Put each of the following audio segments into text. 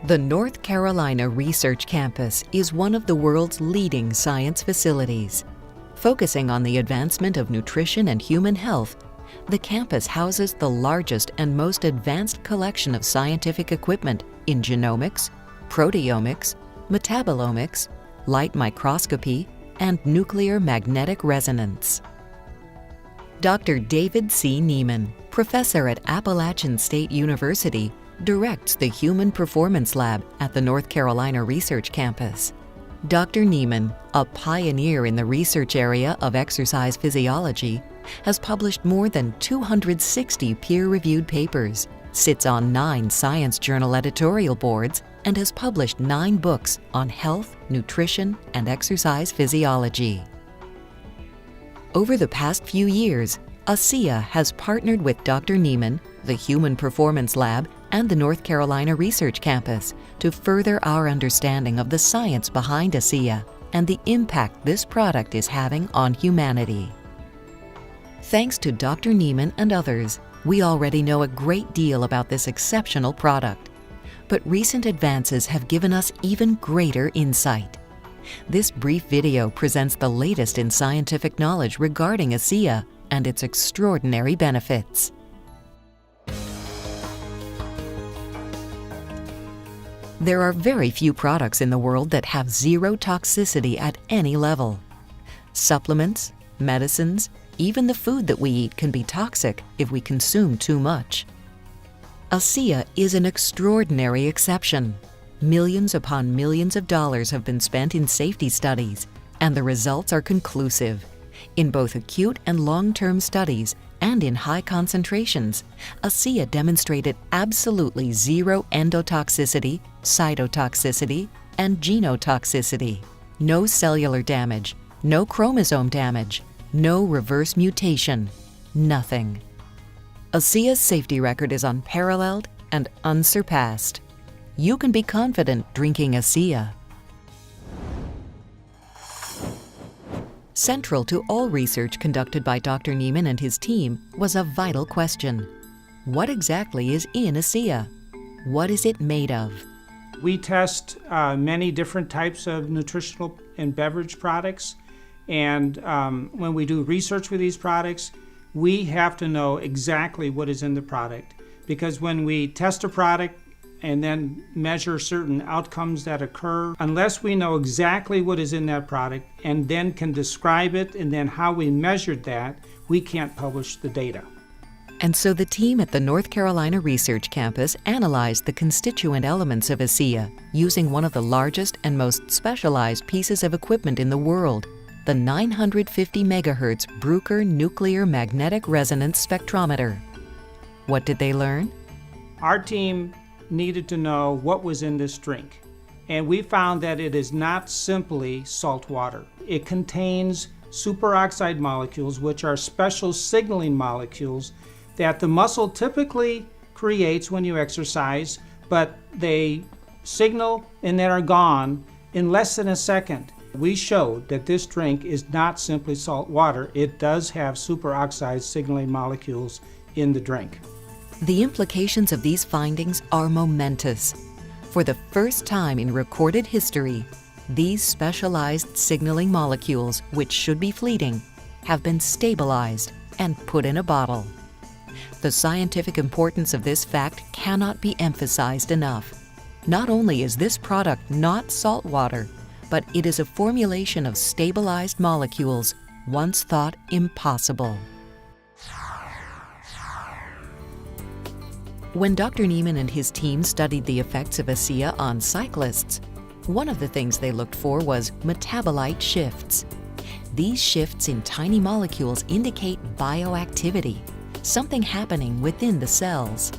The North Carolina Research Campus is one of the world's leading science facilities. Focusing on the advancement of nutrition and human health, the campus houses the largest and most advanced collection of scientific equipment in genomics, proteomics, metabolomics, light microscopy, and nuclear magnetic resonance. Dr. David C. Nieman, professor at Appalachian State University, directs the Human Performance Lab at the North Carolina Research Campus. Dr. Nieman, a pioneer in the research area of exercise physiology, has published more than 260 peer-reviewed papers, sits on 9 science journal editorial boards, and has published 9 books on health, nutrition, and exercise physiology. Over the past few years, ASEA has partnered with Dr. Nieman, the Human Performance Lab, and the North Carolina Research Campus to further our understanding of the science behind ASEA and the impact this product is having on humanity. Thanks to Dr. Nieman and others, we already know a great deal about this exceptional product. But recent advances have given us even greater insight. This brief video presents the latest in scientific knowledge regarding ASEA and its extraordinary benefits. There are very few products in the world that have zero toxicity at any level. Supplements, medicines, even the food that we eat can be toxic if we consume too much. ASEA is an extraordinary exception. Millions upon millions of dollars have been spent in safety studies, and the results are conclusive. In both acute and long-term studies, and in high concentrations, ASEA demonstrated absolutely zero endotoxicity, cytotoxicity, and genotoxicity. No cellular damage, no chromosome damage, no reverse mutation, nothing. ASEA's safety record is unparalleled and unsurpassed. You can be confident drinking ASEA. Central to all research conducted by Dr. Nieman and his team was a vital question. What exactly is in ASEA? What is it made of? We test many different types of nutritional and beverage products, and when we do research with these products, we have to know exactly what is in the product, because when we test a product and then measure certain outcomes that occur, unless we know exactly what is in that product and then can describe it and then how we measured that, we can't publish the data. And so the team at the North Carolina Research Campus analyzed the constituent elements of ASEA using one of the largest and most specialized pieces of equipment in the world, the 950 megahertz Bruker Nuclear Magnetic Resonance Spectrometer. What did they learn? Our team needed to know what was in this drink, and we found that it is not simply salt water. It contains superoxide molecules, which are special signaling molecules that the muscle typically creates when you exercise, but they signal and then are gone in less than a second. We showed that this drink is not simply salt water. It does have superoxide signaling molecules in the drink. The implications of these findings are momentous. For the first time in recorded history, these specialized signaling molecules, which should be fleeting, have been stabilized and put in a bottle. The scientific importance of this fact cannot be emphasized enough. Not only is this product not salt water, but it is a formulation of stabilized molecules once thought impossible. When Dr. Nieman and his team studied the effects of ASEA on cyclists, one of the things they looked for was metabolite shifts. These shifts in tiny molecules indicate bioactivity, something happening within the cells.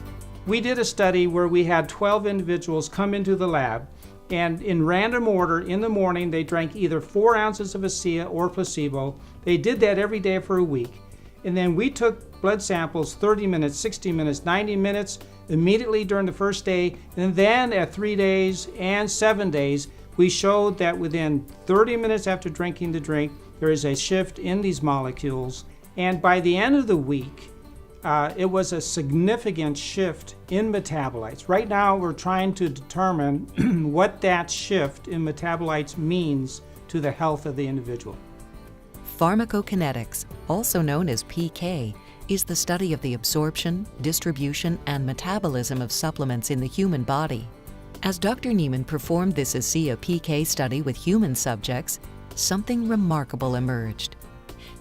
We did a study where we had 12 individuals come into the lab, and in random order in the morning they drank either 4 ounces of ASEA or placebo. They did that every day for a week. And then we took blood samples 30 minutes, 60 minutes, 90 minutes immediately during the first day, and then at 3 days and 7 days, we showed that within 30 minutes after drinking the drink, there is a shift in these molecules. And by the end of the week, it was a significant shift in metabolites. Right now, we're trying to determine what that shift in metabolites means to the health of the individual. Pharmacokinetics, also known as PK, is the study of the absorption, distribution, and metabolism of supplements in the human body. As Dr. Niemann performed this ASEA PK study with human subjects, something remarkable emerged.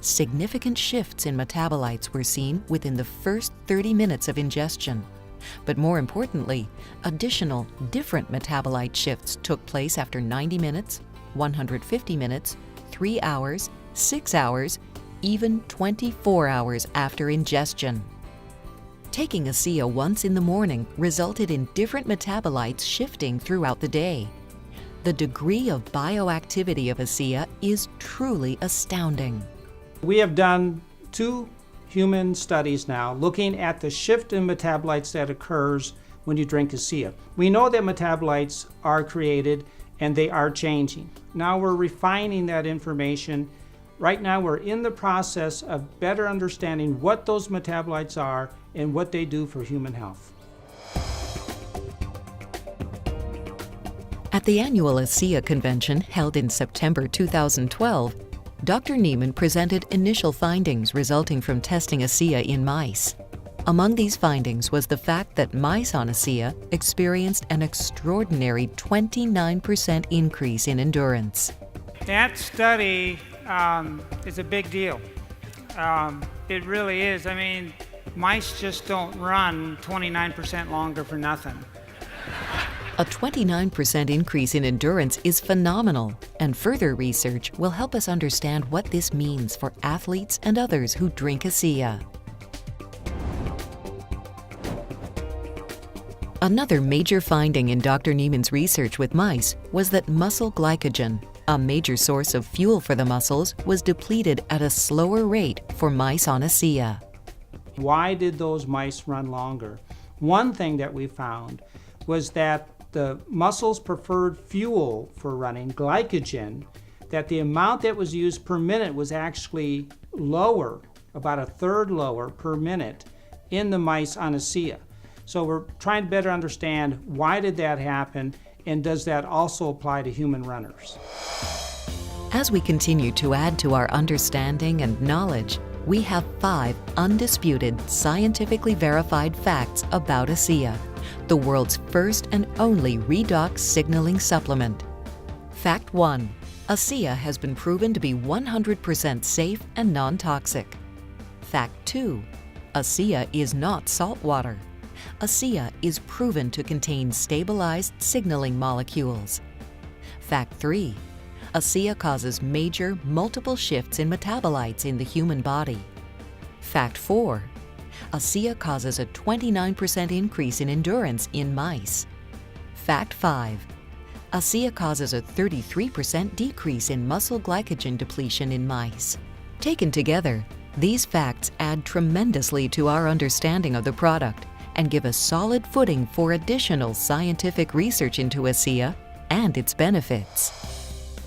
Significant shifts in metabolites were seen within the first 30 minutes of ingestion. But more importantly, additional different metabolite shifts took place after 90 minutes, 150 minutes, 3 hours, 6 hours, even 24 hours after ingestion. Taking ASEA once in the morning resulted in different metabolites shifting throughout the day. The degree of bioactivity of ASEA is truly astounding. We have done 2 human studies now looking at the shift in metabolites that occurs when you drink ASEA. We know that metabolites are created and they are changing. Now we're refining that information. Right now we're in the process of better understanding what those metabolites are and what they do for human health. At the annual ASEA convention held in September 2012, Dr. Niemann presented initial findings resulting from testing ASEA in mice. Among these findings was the fact that mice on ASEA experienced an extraordinary 29% increase in endurance. That study is a big deal. It really is. I mean, mice just don't run 29% longer for nothing. A 29% increase in endurance is phenomenal, and further research will help us understand what this means for athletes and others who drink ASEA. Another major finding in Dr. Niemann's research with mice was that muscle glycogen, a major source of fuel for the muscles, was depleted at a slower rate for mice on ASEA. Why did those mice run longer? One thing that we found was that the muscles preferred fuel for running, glycogen, that the amount that was used per minute was actually lower, about a third lower per minute in the mice on ASEA. So we're trying to better understand why did that happen, and does that also apply to human runners? As we continue to add to our understanding and knowledge, we have 5 undisputed, scientifically verified facts about ASEA, the world's first and only redox signaling supplement. Fact 1. ASEA has been proven to be 100% safe and non-toxic. Fact 2. ASEA is not salt water. ASEA is proven to contain stabilized signaling molecules. Fact 3. ASEA causes major, multiple shifts in metabolites in the human body. Fact 4. ASEA causes a 29% increase in endurance in mice. Fact 5. ASEA causes a 33% decrease in muscle glycogen depletion in mice. Taken together, these facts add tremendously to our understanding of the product and give a solid footing for additional scientific research into ASEA and its benefits.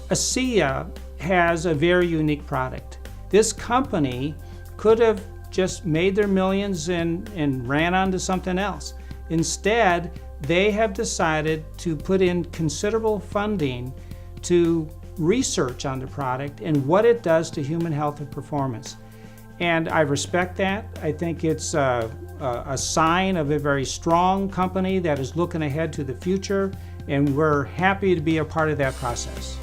ASEA has a very unique product. This company could have just made their millions and ran on to something else. Instead, they have decided to put in considerable funding to research on the product and what it does to human health and performance. And I respect that. I think it's a sign of a very strong company that is looking ahead to the future, and we're happy to be a part of that process.